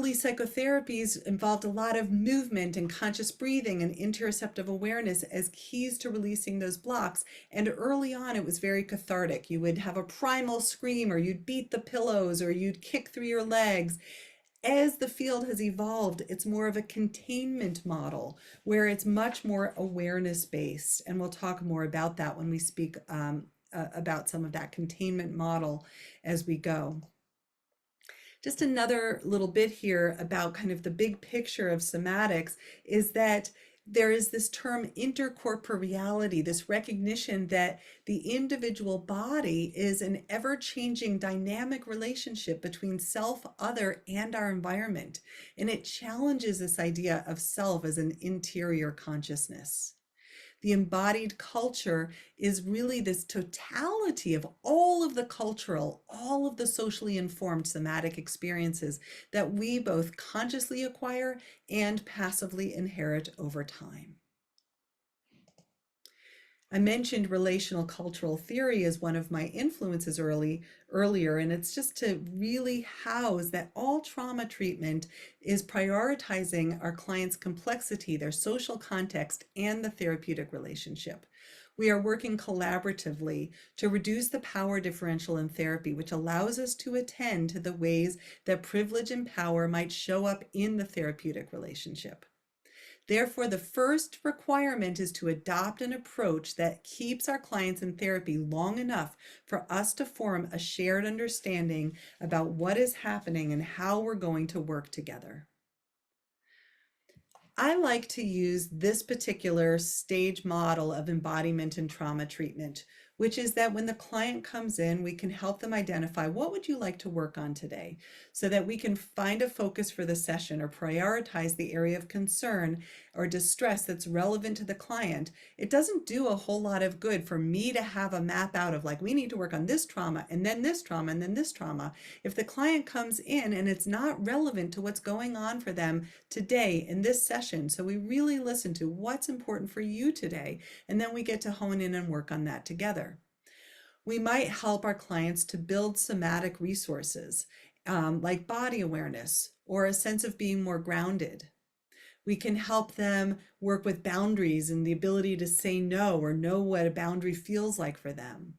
early psychotherapies involved a lot of movement and conscious breathing and interoceptive awareness as keys to releasing those blocks. And early on, it was very cathartic. You would have a primal scream, or you'd beat the pillows, or you'd kick through your legs. As the field has evolved, it's more of a containment model where it's much more awareness based. And we'll talk more about that when we speak about some of that containment model as we go. Just another little bit here about kind of the big picture of somatics is that there is this term intercorporeality, this recognition that the individual body is an ever-changing dynamic relationship between self, other, and our environment. And it challenges this idea of self as an interior consciousness. The embodied culture is really this totality of all of the cultural, all of the socially informed somatic experiences that we both consciously acquire and passively inherit over time. I mentioned relational cultural theory as one of my influences earlier, and it's just to really house that all trauma treatment is prioritizing our clients' complexity, their social context, and the therapeutic relationship. We are working collaboratively to reduce the power differential in therapy, which allows us to attend to the ways that privilege and power might show up in the therapeutic relationship. Therefore, the first requirement is to adopt an approach that keeps our clients in therapy long enough for us to form a shared understanding about what is happening and how we're going to work together. I like to use this particular stage model of embodiment and trauma treatment, which is that when the client comes in, we can help them identify what would you like to work on today so that we can find a focus for the session or prioritize the area of concern or distress that's relevant to the client. It doesn't do a whole lot of good for me to have a map out of like, we need to work on this trauma and then this trauma and then this trauma. If the client comes in and it's not relevant to what's going on for them today in this session, so we really listen to what's important for you today, and then we get to hone in and work on that together. We might help our clients to build somatic resources like body awareness or a sense of being more grounded. We can help them work with boundaries and the ability to say no or know what a boundary feels like for them.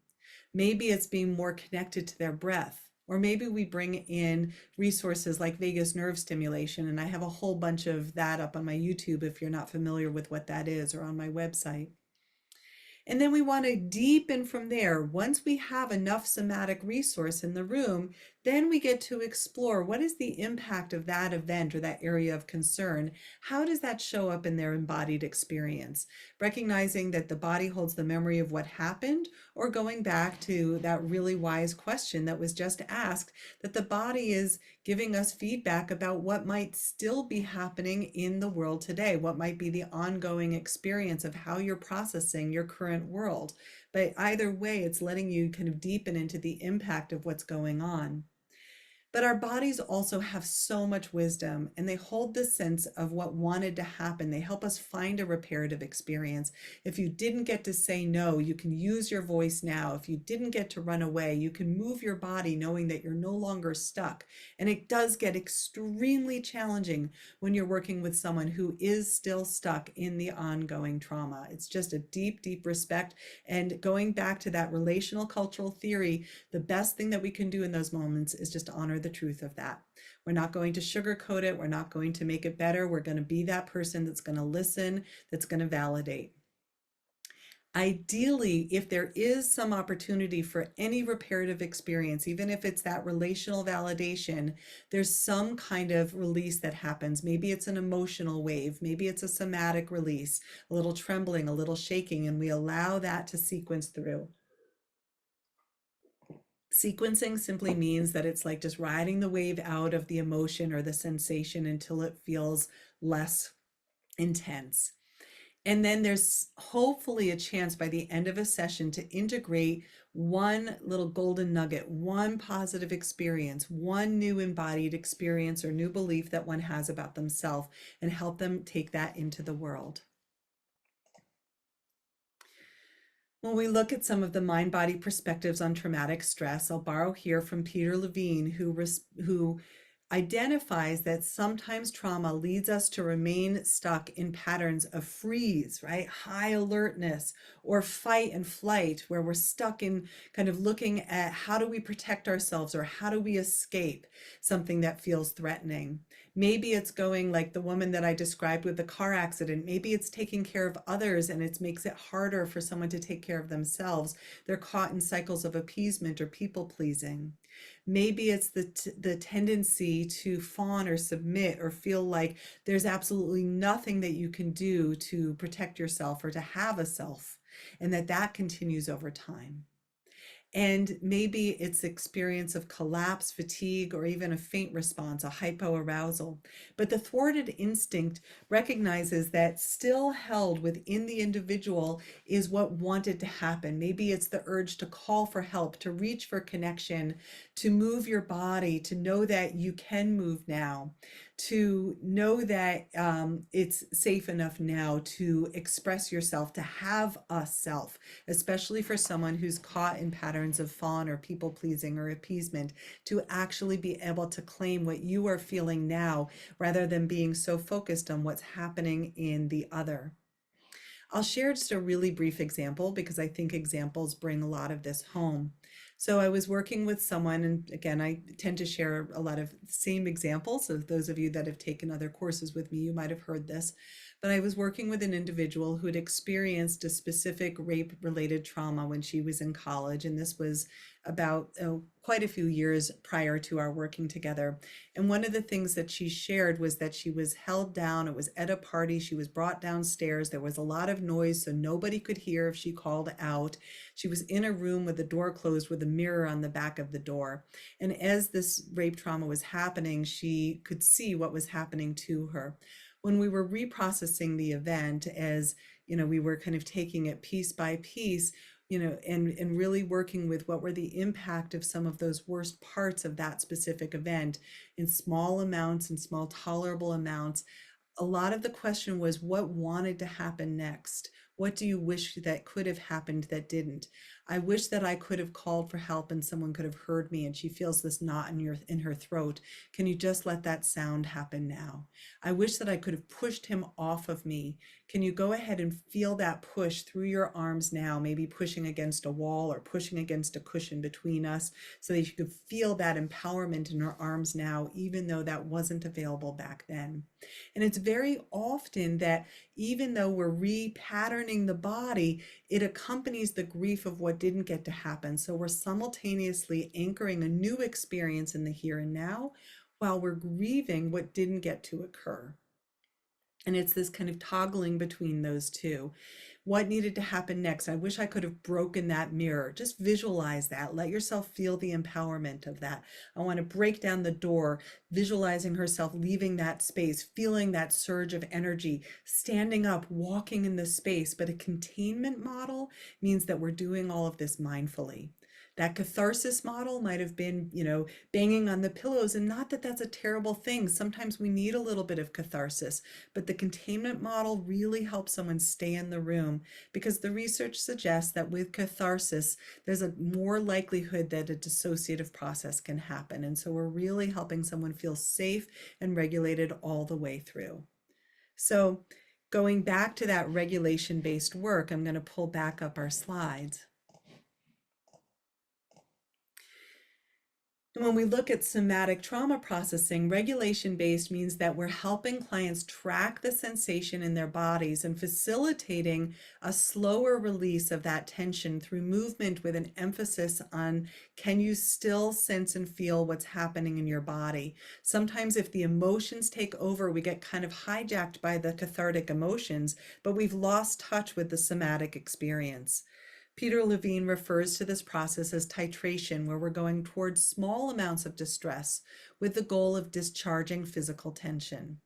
Maybe it's being more connected to their breath. Or maybe we bring in resources like vagus nerve stimulation, and I have a whole bunch of that up on my YouTube if you're not familiar with what that is, or on my website. And then we want to deepen from there. Once we have enough somatic resource in the room, then we get to explore what is the impact of that event or that area of concern. How does that show up in their embodied experience? Recognizing that the body holds the memory of what happened, or going back to that really wise question that was just asked, that the body is giving us feedback about what might still be happening in the world today, what might be the ongoing experience of how you're processing your current world. But either way, it's letting you kind of deepen into the impact of what's going on. But our bodies also have so much wisdom, and they hold this sense of what wanted to happen. They help us find a reparative experience. If you didn't get to say no, you can use your voice now. If you didn't get to run away, you can move your body knowing that you're no longer stuck. And it does get extremely challenging when you're working with someone who is still stuck in the ongoing trauma. It's just a deep, deep respect. And going back to that relational cultural theory, the best thing that we can do in those moments is just honor the truth of that. We're not going to sugarcoat it. We're not going to make it better. We're going to be that person that's going to listen, that's going to validate. Ideally, if there is some opportunity for any reparative experience, even if it's that relational validation, there's some kind of release that happens. Maybe it's an emotional wave, maybe it's a somatic release, a little trembling, a little shaking, and we allow that to sequence through. Sequencing simply means that it's like just riding the wave out of the emotion or the sensation until it feels less intense. And then there's hopefully a chance by the end of a session to integrate one little golden nugget, one positive experience, one new embodied experience or new belief that one has about themselves, and help them take that into the world. When we look at some of the mind-body perspectives on traumatic stress, I'll borrow here from Peter Levine, who identifies that sometimes trauma leads us to remain stuck in patterns of freeze, right? High alertness, or fight and flight, where we're stuck in kind of looking at how do we protect ourselves or how do we escape something that feels threatening. Maybe it's going like the woman that I described with the car accident. Maybe it's taking care of others and it makes it harder for someone to take care of themselves. They're caught in cycles of appeasement or people pleasing. Maybe it's the tendency to fawn or submit or feel like there's absolutely nothing that you can do to protect yourself or to have a self, and that continues over time. And maybe it's experience of collapse, fatigue, or even a faint response, a hypoarousal. But the thwarted instinct recognizes that still held within the individual is what wanted to happen. Maybe it's the urge to call for help, to reach for connection, to move your body, to know that you can move now, to know that it's safe enough now to express yourself, to have a self, especially for someone who's caught in patterns of fawn or people pleasing or appeasement, to actually be able to claim what you are feeling now rather than being so focused on what's happening in the other. I'll share just a really brief example because I think examples bring a lot of this home. So I was working with someone, and again, I tend to share a lot of same examples. So those of you that have taken other courses with me, you might have heard this. But I was working with an individual who had experienced a specific rape-related trauma when she was in college, and this was about quite a few years prior to our working together. And one of the things that she shared was that she was held down. It was at a party. She was brought downstairs. There was a lot of noise, so nobody could hear if she called out. She was in a room with the door closed with a mirror on the back of the door. And as this rape trauma was happening, she could see what was happening to her. When we were reprocessing the event, as we were kind of taking it piece by piece, and really working with what were the impact of some of those worst parts of that specific event in small amounts and small tolerable amounts. A lot of the question was, what wanted to happen next? What do you wish that could have happened that didn't? I wish that I could have called for help and someone could have heard me, and she feels this knot in her throat. Can you just let that sound happen now? I wish that I could have pushed him off of me. Can you go ahead and feel that push through your arms now, maybe pushing against a wall or pushing against a cushion between us, so that you could feel that empowerment in her arms now, even though that wasn't available back then. And it's very often that even though we're repatterning the body, it accompanies the grief of what didn't get to happen. So we're simultaneously anchoring a new experience in the here and now while we're grieving what didn't get to occur. And it's this kind of toggling between those two. What needed to happen next? I wish I could have broken that mirror. Just visualize that. Let yourself feel the empowerment of that. I want to break down the door, visualizing herself leaving that space, feeling that surge of energy, standing up, walking in the space. But a containment model means that we're doing all of this mindfully. That catharsis model might have been, banging on the pillows, and not that that's a terrible thing. Sometimes we need a little bit of catharsis, but the containment model really helps someone stay in the room, because the research suggests that with catharsis, there's a more likelihood that a dissociative process can happen. And so we're really helping someone feel safe and regulated all the way through. So going back to that regulation-based work, I'm going to pull back up our slides. When we look at somatic trauma processing, regulation-based means that we're helping clients track the sensation in their bodies and facilitating a slower release of that tension through movement with an emphasis on, can you still sense and feel what's happening in your body? Sometimes if the emotions take over, we get kind of hijacked by the cathartic emotions, but we've lost touch with the somatic experience. Peter Levine refers to this process as titration, where we're going towards small amounts of distress with the goal of discharging physical tension.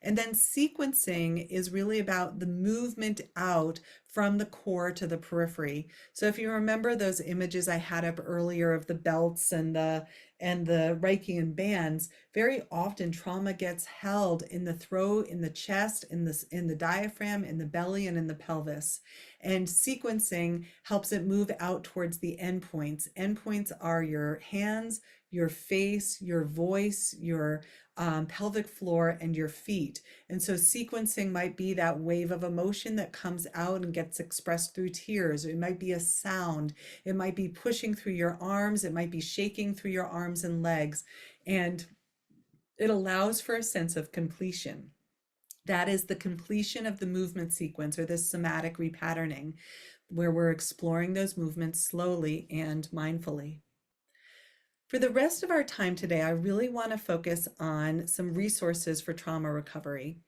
And then sequencing is really about the movement out from the core to the periphery. So if you remember those images I had up earlier of the belts and the Reichian bands, very often trauma gets held in the throat, in the chest, in the diaphragm, in the belly, and in the pelvis. And sequencing helps it move out towards the endpoints. Endpoints are your hands, your face, your voice, your pelvic floor, and your feet. And so sequencing might be that wave of emotion that comes out and gets expressed through tears. It might be a sound. It might be pushing through your arms. It might be shaking through your arms and legs. And it allows for a sense of completion. That is the completion of the movement sequence, or this somatic repatterning, where we're exploring those movements slowly and mindfully. For the rest of our time today, I really want to focus on some resources for trauma recovery.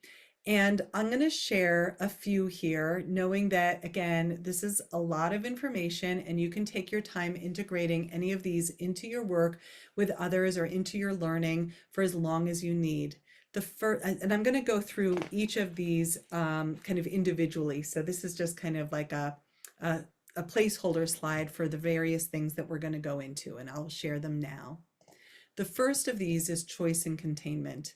And I'm going to share a few here, knowing that, again, this is a lot of information and you can take your time integrating any of these into your work with others or into your learning for as long as you need. And I'm going to go through each of these kind of individually. So this is just kind of like a placeholder slide for the various things that we're going to go into, and I'll share them now. The first of these is choice and containment.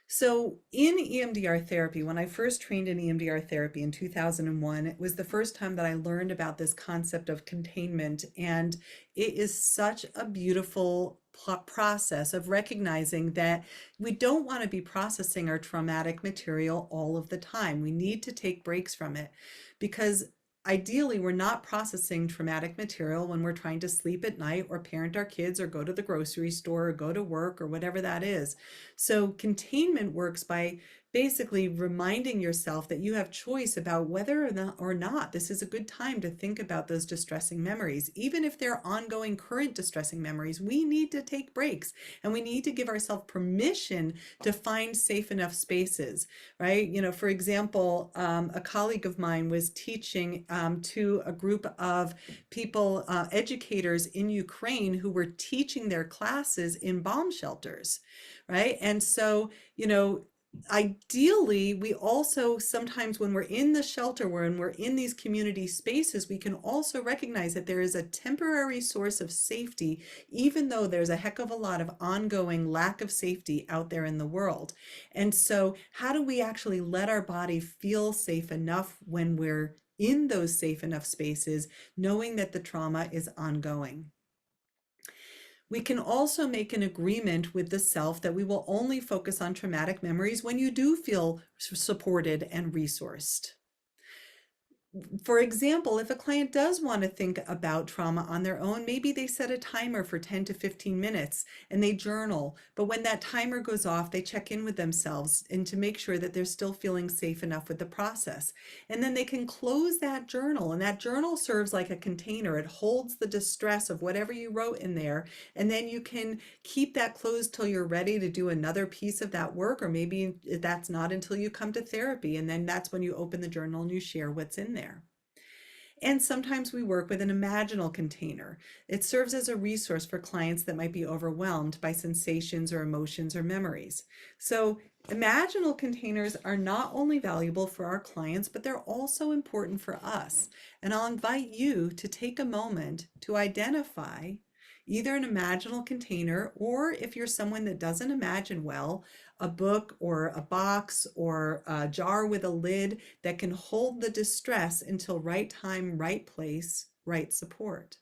So in EMDR therapy, when I first trained in EMDR therapy in 2001, it was the first time that I learned about this concept of containment. And it is such a beautiful process of recognizing that we don't want to be processing our traumatic material all of the time. We need to take breaks from it, because ideally, we're not processing traumatic material when we're trying to sleep at night or parent our kids or go to the grocery store or go to work or whatever that is. So containment works by basically reminding yourself that you have choice about whether or not this is a good time to think about those distressing memories. Even if they're ongoing current distressing memories, we need to take breaks and we need to give ourselves permission to find safe enough spaces, right? You know, for example, a colleague of mine was teaching to a group of people, educators in Ukraine, who were teaching their classes in bomb shelters, right? And so, you know, ideally, we also sometimes, when we're in the shelter, when we're in these community spaces, we can also recognize that there is a temporary source of safety, even though there's a heck of a lot of ongoing lack of safety out there in the world. And so how do we actually let our body feel safe enough when we're in those safe enough spaces, knowing that the trauma is ongoing? We can also make an agreement with the self that we will only focus on traumatic memories when you do feel supported and resourced. For example, if a client does want to think about trauma on their own, maybe they set a timer for 10 to 15 minutes and they journal. But when that timer goes off, they check in with themselves and to make sure that they're still feeling safe enough with the process. And then they can close that journal, and that journal serves like a container. It holds the distress of whatever you wrote in there. And then you can keep that closed till you're ready to do another piece of that work, or maybe that's not until you come to therapy. And then that's when you open the journal and you share what's in there. And sometimes we work with an imaginal container. It serves as a resource for clients that might be overwhelmed by sensations or emotions or memories. So imaginal containers are not only valuable for our clients, but they're also important for us. And I'll invite you to take a moment to identify either an imaginal container, or if you're someone that doesn't imagine well, a book or a box or a jar with a lid that can hold the distress until right time, right place, right support.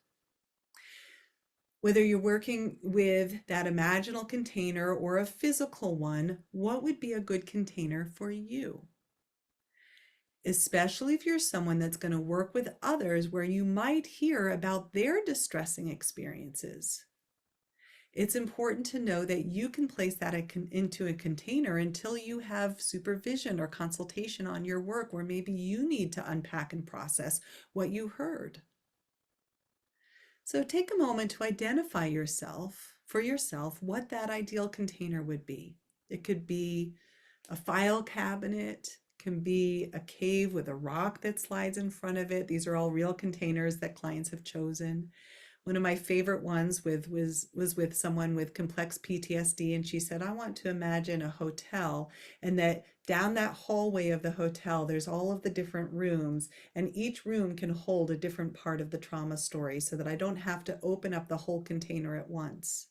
Whether you're working with that imaginal container or a physical one, what would be a good container for you? Especially if you're someone that's going to work with others where you might hear about their distressing experiences. It's important to know that you can place that into a container until you have supervision or consultation on your work, where maybe you need to unpack and process what you heard. So take a moment to identify for yourself, what that ideal container would be. It could be a file cabinet, can be a cave with a rock that slides in front of it. These are all real containers that clients have chosen. One of my favorite ones was with someone with complex PTSD, and she said, I want to imagine a hotel, and that down that hallway of the hotel, there's all of the different rooms, and each room can hold a different part of the trauma story so that I don't have to open up the whole container at once.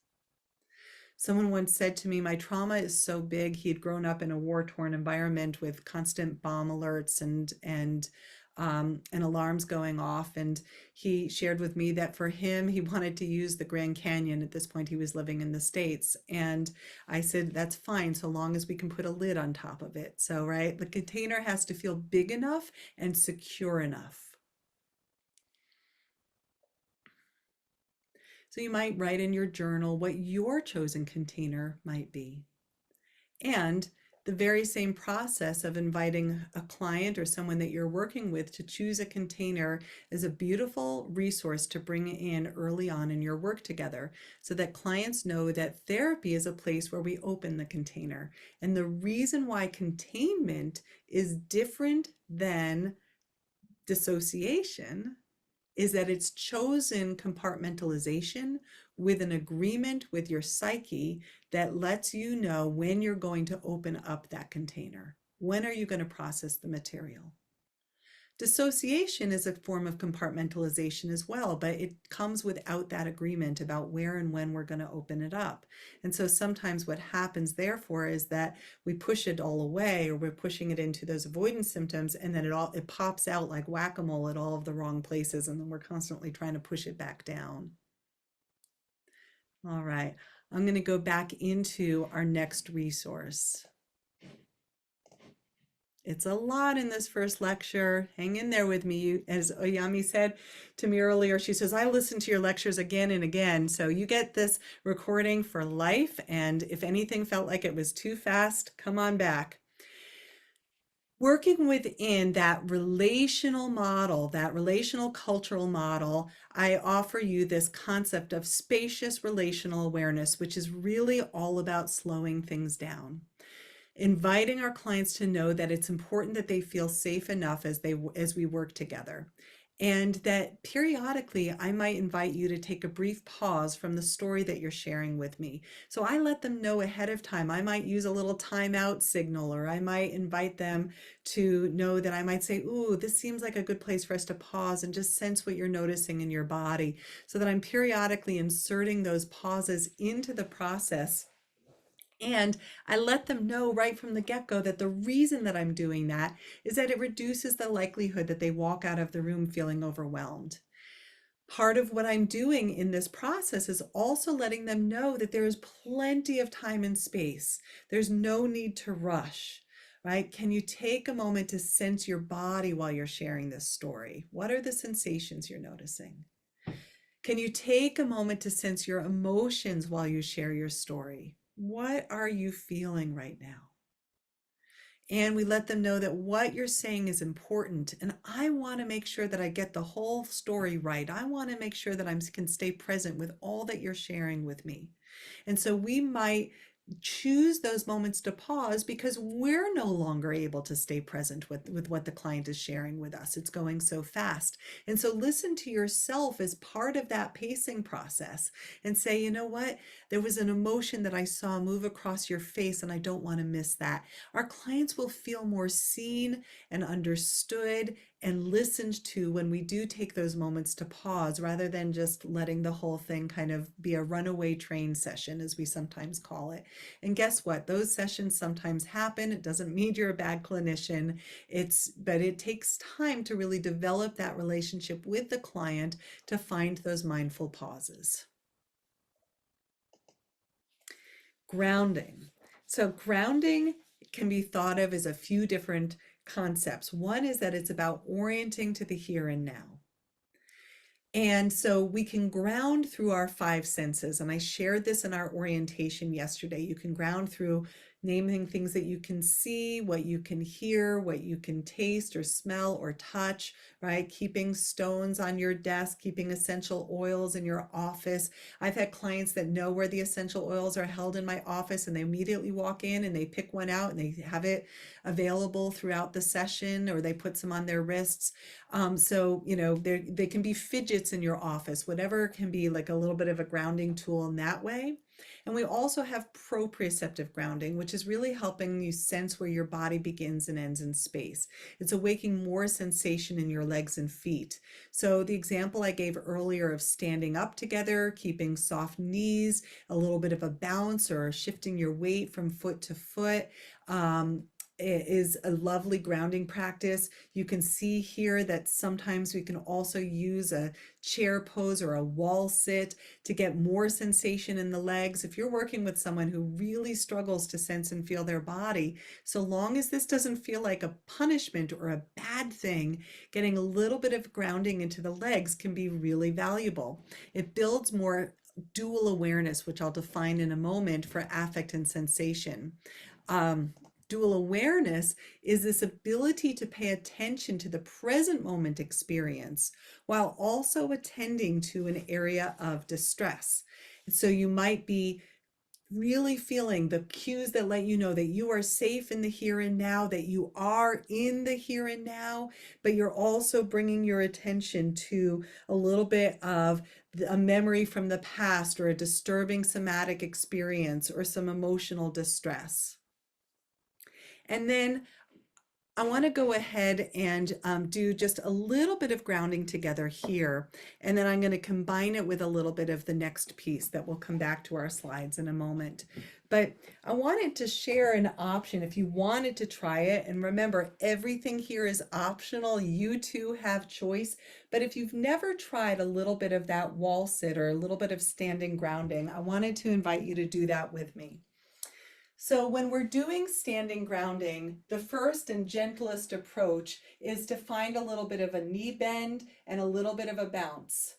Someone once said to me, my trauma is so big. He had grown up in a war-torn environment with constant bomb alerts and and alarms going off. And he shared with me that for him, he wanted to use the Grand Canyon. At this point, he was living in the States. And I said, that's fine, so long as we can put a lid on top of it. So, right, the container has to feel big enough and secure enough. So you might write in your journal what your chosen container might be. And the very same process of inviting a client or someone that you're working with to choose a container is a beautiful resource to bring in early on in your work together, so that clients know that therapy is a place where we open the container. And the reason why containment is different than dissociation is that it's chosen compartmentalization with an agreement with your psyche that lets you know when you're going to open up that container. When are you going to process the material? Dissociation is a form of compartmentalization as well, but it comes without that agreement about where and when we're going to open it up. And so sometimes what happens, therefore, is that we push it all away, or we're pushing it into those avoidance symptoms, and then it pops out like whack-a-mole at all of the wrong places, and then we're constantly trying to push it back down. All right, I'm going to go back into our next resource. It's a lot in this first lecture. Hang in there with me. As Oyami said to me earlier, she says, I listen to your lectures again and again. So you get this recording for life. And if anything felt like it was too fast, come on back. Working within that relational model, that relational cultural model, I offer you this concept of spacious relational awareness, which is really all about slowing things down. Inviting our clients to know that it's important that they feel safe enough as we work together. And that periodically I might invite you to take a brief pause from the story that you're sharing with me. So I let them know ahead of time. I might use a little timeout signal, or I might invite them to know that I might say, ooh, this seems like a good place for us to pause and just sense what you're noticing in your body, so that I'm periodically inserting those pauses into the process. And I let them know right from the get-go that the reason that I'm doing that is that it reduces the likelihood that they walk out of the room feeling overwhelmed. Part of what I'm doing in this process is also letting them know that there is plenty of time and space. There's no need to rush, right? Can you take a moment to sense your body while you're sharing this story? What are the sensations you're noticing? Can you take a moment to sense your emotions while you share your story? What are you feeling right now? And we let them know that what you're saying is important. And I want to make sure that I get the whole story right. I want to make sure that I can stay present with all that you're sharing with me. And so we might choose those moments to pause because we're no longer able to stay present with what the client is sharing with us. It's going so fast. And so listen to yourself as part of that pacing process and say, you know what? There was an emotion that I saw move across your face, and I don't want to miss that. Our clients will feel more seen and understood and listened to when we do take those moments to pause, rather than just letting the whole thing kind of be a runaway train session, as we sometimes call it. And guess what? Those sessions sometimes happen. It doesn't mean you're a bad clinician. But it takes time to really develop that relationship with the client to find those mindful pauses. Grounding. So grounding can be thought of as a few different concepts. One is that it's about orienting to the here and now. And so we can ground through our five senses. And I shared this in our orientation yesterday. You can ground through naming things that you can see, what you can hear, what you can taste or smell or touch, right? Keeping stones on your desk, keeping essential oils in your office. I've had clients that know where the essential oils are held in my office, and they immediately walk in and they pick one out and they have it available throughout the session, or they put some on their wrists. So, they can be fidgets in your office, whatever can be like a little bit of a grounding tool in that way. And we also have proprioceptive grounding, which is really helping you sense where your body begins and ends in space. It's awakening more sensation in your legs and feet. So the example I gave earlier of standing up together, keeping soft knees, a little bit of a bounce, or shifting your weight from foot to foot, is a lovely grounding practice. You can see here that sometimes we can also use a chair pose or a wall sit to get more sensation in the legs. If you're working with someone who really struggles to sense and feel their body, so long as this doesn't feel like a punishment or a bad thing, getting a little bit of grounding into the legs can be really valuable. It builds more dual awareness, which I'll define in a moment, for affect and sensation. Um, Dual awareness is this ability to pay attention to the present moment experience while also attending to an area of distress. So you might be really feeling the cues that let you know that you are safe in the here and now, that you are in the here and now, but you're also bringing your attention to a little bit of a memory from the past or a disturbing somatic experience or some emotional distress. And then I want to go ahead and do just a little bit of grounding together here. And then I'm going to combine it with a little bit of the next piece that will come back to our slides in a moment. But I wanted to share an option if you wanted to try it. And remember, everything here is optional. You too have choice. But if you've never tried a little bit of that wall sit or a little bit of standing grounding, I wanted to invite you to do that with me. So when we're doing standing grounding, the first and gentlest approach is to find a little bit of a knee bend and a little bit of a bounce.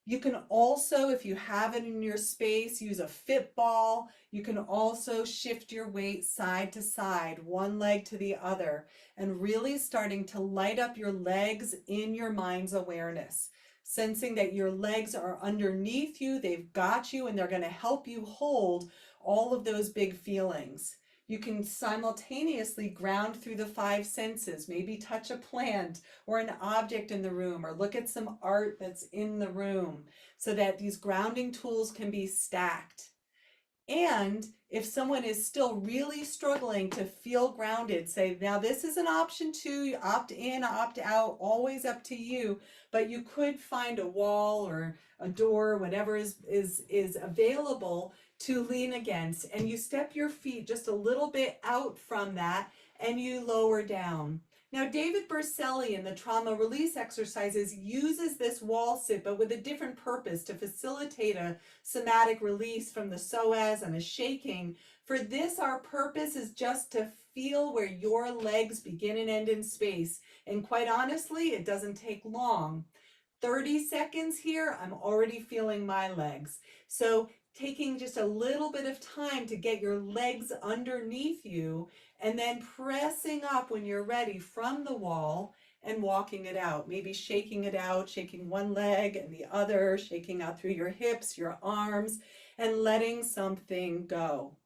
You can also, if you have it in your space, use a fit ball. You can also shift your weight side to side, one leg to the other, and really starting to light up your legs in your mind's awareness. Sensing that your legs are underneath you, they've got you, and they're going to help you hold all of those big feelings. You can simultaneously ground through the five senses, maybe touch a plant or an object in the room, or look at some art that's in the room, so that these grounding tools can be stacked. And if someone is still really struggling to feel grounded, say, now this is an option too, you opt in, opt out, always up to you, but you could find a wall or a door, whatever is available to lean against, and you step your feet just a little bit out from that and you lower down. Now, David Berceli in the trauma release exercises uses this wall sit, but with a different purpose, to facilitate a somatic release from the psoas and a shaking. For this, our purpose is just to feel where your legs begin and end in space. And quite honestly, it doesn't take long. 30 seconds here, I'm already feeling my legs. So taking just a little bit of time to get your legs underneath you, and then pressing up when you're ready from the wall and walking it out. Maybe shaking it out, shaking one leg and the other, shaking out through your hips, your arms, and letting something go.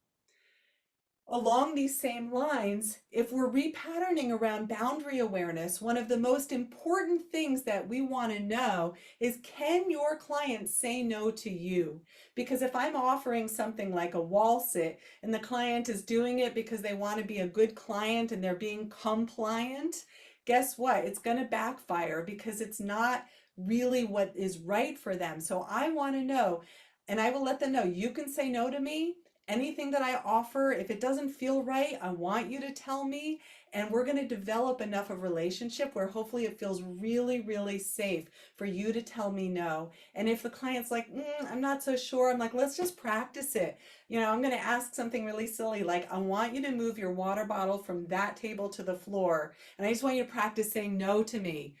Along these same lines, if we're repatterning around boundary awareness, one of the most important things that we want to know is, can your client say no to you? Because if I'm offering something like a wall sit and the client is doing it because they want to be a good client and they're being compliant, guess what? It's going to backfire because it's not really what is right for them. So I want to know, and I will let them know, you can say no to me. Anything that I offer, if it doesn't feel right, I want you to tell me, and we're going to develop enough of a relationship where hopefully it feels really, really safe for you to tell me no. And if the client's like, I'm not so sure, I'm like, let's just practice it. I'm going to ask something really silly, like, I want you to move your water bottle from that table to the floor, and I just want you to practice saying no to me.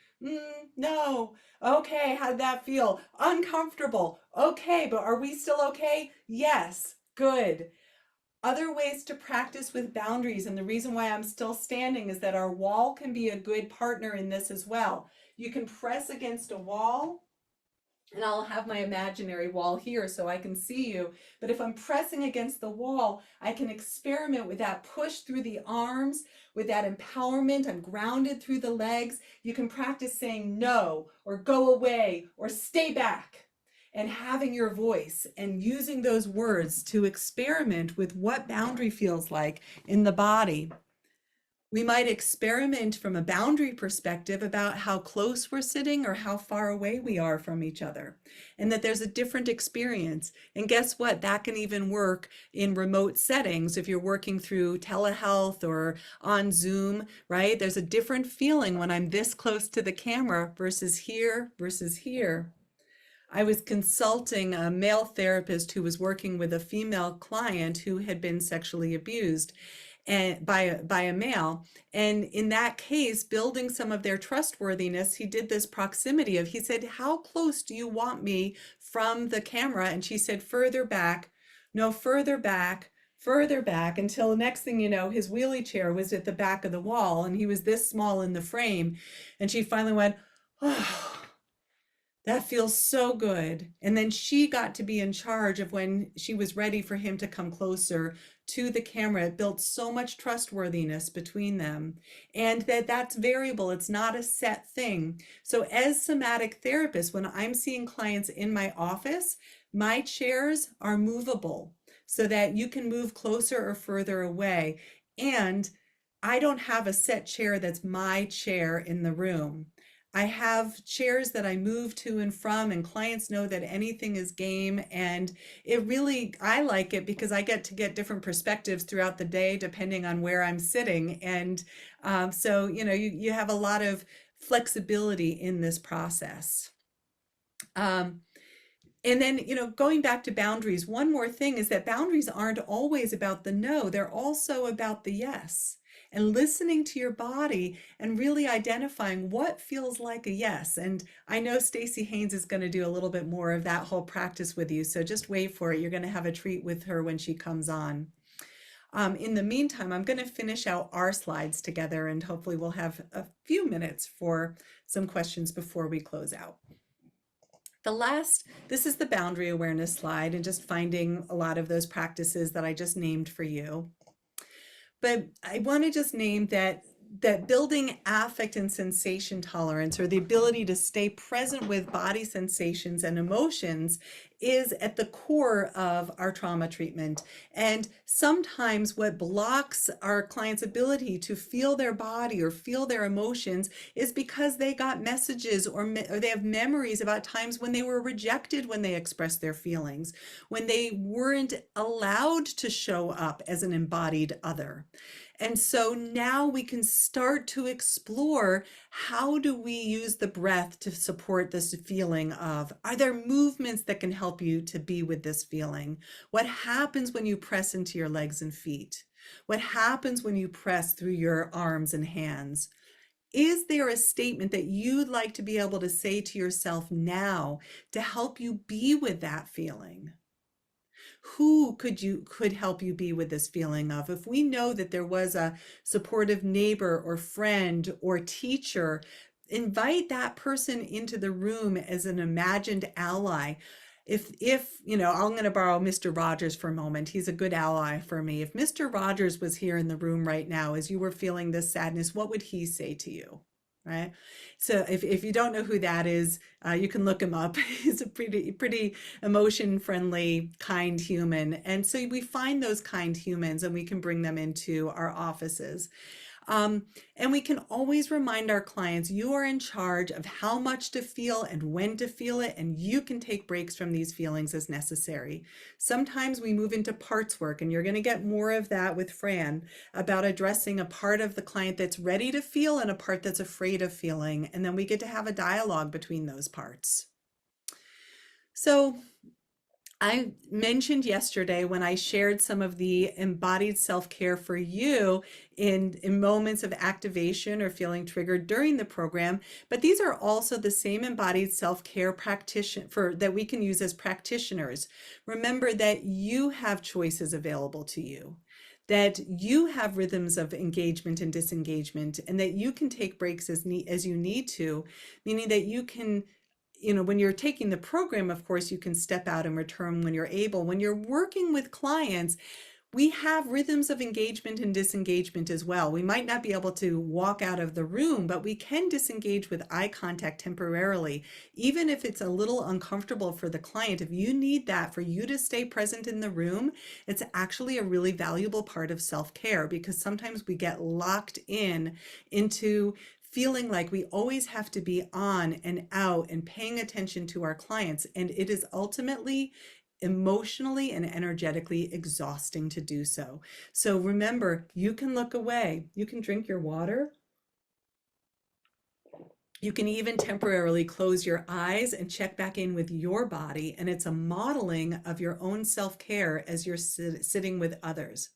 No. Okay, how'd that feel? Uncomfortable. Okay, but are we still okay? Yes. Good. Other ways to practice with boundaries, and the reason why I'm still standing is that our wall can be a good partner in this as well. You can press against a wall, and I'll have my imaginary wall here so I can see you. But if I'm pressing against the wall, I can experiment with that push through the arms, with that empowerment. I'm grounded through the legs. You can practice saying no, or go away, or stay back, and having your voice and using those words to experiment with what boundary feels like in the body. We might experiment from a boundary perspective about how close we're sitting or how far away we are from each other, and that there's a different experience. And guess what? That can even work in remote settings if you're working through telehealth or on Zoom, right? There's a different feeling when I'm this close to the camera versus here versus here. I was consulting a male therapist who was working with a female client who had been sexually abused and by a male. And in that case, building some of their trustworthiness, he did this proximity of, he said, "How close do you want me from the camera?" And she said, "Further back, no, further back," until the next thing you know, his wheelie chair was at the back of the wall and he was this small in the frame. And she finally went, "Oh, that feels so good." And then she got to be in charge of when she was ready for him to come closer to the camera. It built so much trustworthiness between them. And that's variable. It's not a set thing. So as somatic therapists, when I'm seeing clients in my office, my chairs are movable so that you can move closer or further away. And I don't have a set chair that's my chair in the room. I have chairs that I move to and from, and clients know that anything is game. And it really, I like it because I get to get different perspectives throughout the day, depending on where I'm sitting. And so, you have a lot of flexibility in this process. And then, going back to boundaries, one more thing is that boundaries aren't always about the no, they're also about the yes. And listening to your body and really identifying what feels like a yes. And I know Stacey Haynes is going to do a little bit more of that whole practice with you. So just wait for it. You're going to have a treat with her when she comes on. In the meantime, I'm going to finish out our slides together and hopefully we'll have a few minutes for some questions before we close out. This is the boundary awareness slide and just finding a lot of those practices that I just named for you. But I want to just name that building affect and sensation tolerance, or the ability to stay present with body sensations and emotions, is at the core of our trauma treatment. And sometimes what blocks our clients' ability to feel their body or feel their emotions is because they got messages or they have memories about times when they were rejected when they expressed their feelings, when they weren't allowed to show up as an embodied other. And so now we can start to explore, how do we use the breath to support this feeling of, are there movements that can help you to be with this feeling? What happens when you press into your legs and feet? What happens when you press through your arms and hands? Is there a statement that you'd like to be able to say to yourself now to help you be with that feeling? Who could help you be with this feeling of? If we know that there was a supportive neighbor or friend or teacher, invite that person into the room as an imagined ally. If I'm going to borrow Mr. Rogers for a moment. He's a good ally for me. If Mr. Rogers was here in the room right now as you were feeling this sadness, what would he say to you? Right? So if you don't know who that is, you can look him up. He's a pretty emotion friendly, kind human. And so we find those kind humans and we can bring them into our offices. And we can always remind our clients, you are in charge of how much to feel and when to feel it, and you can take breaks from these feelings as necessary. Sometimes we move into parts work, and you're going to get more of that with Fran about addressing a part of the client that's ready to feel and a part that's afraid of feeling. And then we get to have a dialogue between those parts. So I mentioned yesterday when I shared some of the embodied self-care for you in moments of activation or feeling triggered during the program, but these are also the same embodied self-care that we can use as practitioners. Remember that you have choices available to you, that you have rhythms of engagement and disengagement, and that you can take breaks as you need to, meaning that you can, when you're taking the program, of course, you can step out and return when you're able. When you're working with clients, We have rhythms of engagement and disengagement as well. We might not be able to walk out of the room, but we can disengage with eye contact temporarily, even if it's a little uncomfortable for the client. If you need that for you to stay present in the room, it's actually a really valuable part of self-care, because sometimes we get locked in into feeling like we always have to be on and out and paying attention to our clients. And it is ultimately emotionally and energetically exhausting to do so. So remember, you can look away, you can drink your water, you can even temporarily close your eyes and check back in with your body. And it's a modeling of your own self-care as you're sitting with others.